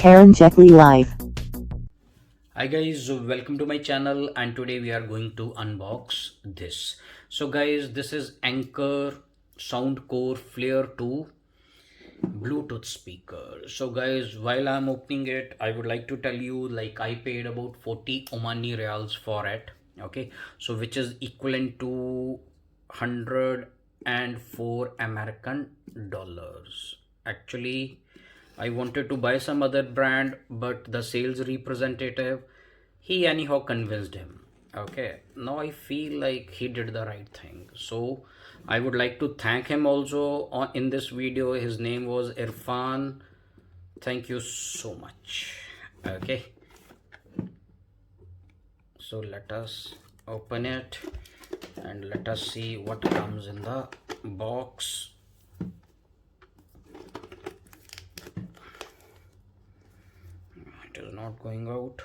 karanjetlilive. Hi guys, welcome to my channel, and today we are going to unbox this. So guys, this is Anker Soundcore Flare 2 Bluetooth speaker. So guys, while I'm opening it, I would like to tell you, like, I paid about 40 Omani Reals for it. Okay, so which is equivalent to 104 American dollars. Actually, I wanted to buy some other brand, but the sales representative, he anyhow convinced him. Okay, now I feel like he did the right thing. So I would like to thank him also in this video. His name was Irfan. Thank you so much. Okay, so let us open it and let us see what comes in the box. It is not going out.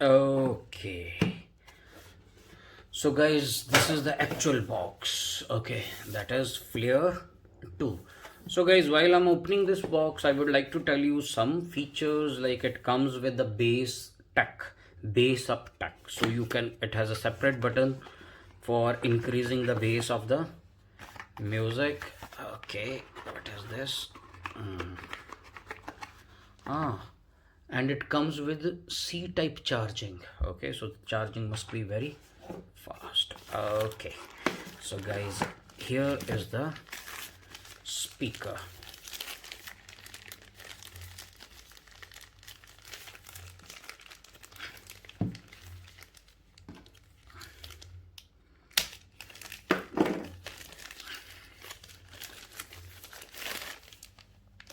Okay, so guys, this is the actual box. Okay, that is Flare 2. So guys, while I'm opening this box, I would like to tell you some features. Like, it comes with the bass up tech. So you can, it has a separate button for increasing the bass of the music. Okay, what is this? Ah, and it comes with C type charging. Okay, so the charging must be very fast. Okay, so guys, here is the speaker.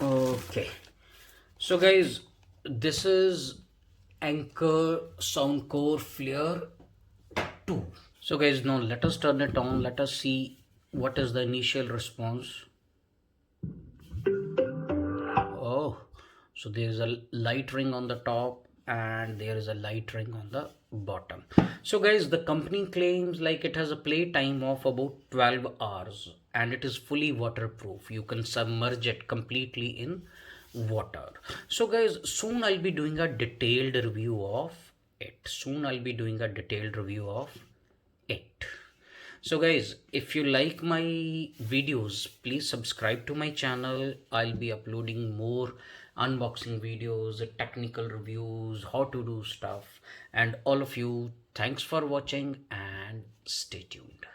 Okay, so guys, this is Anker Soundcore Flare 2. So guys, now let us turn it on. Let us see what is the initial response. Oh, so there is a light ring on the top and there is a light ring on the bottom. So guys, the company claims like it has a play time of about 12 hours and it is fully waterproof. You can submerge it completely in water. So guys, soon I'll be doing a detailed review of it. So guys, if you like my videos, please subscribe to my channel. I'll be uploading more unboxing videos, technical reviews, how to do stuff. And all of you, thanks for watching and stay tuned.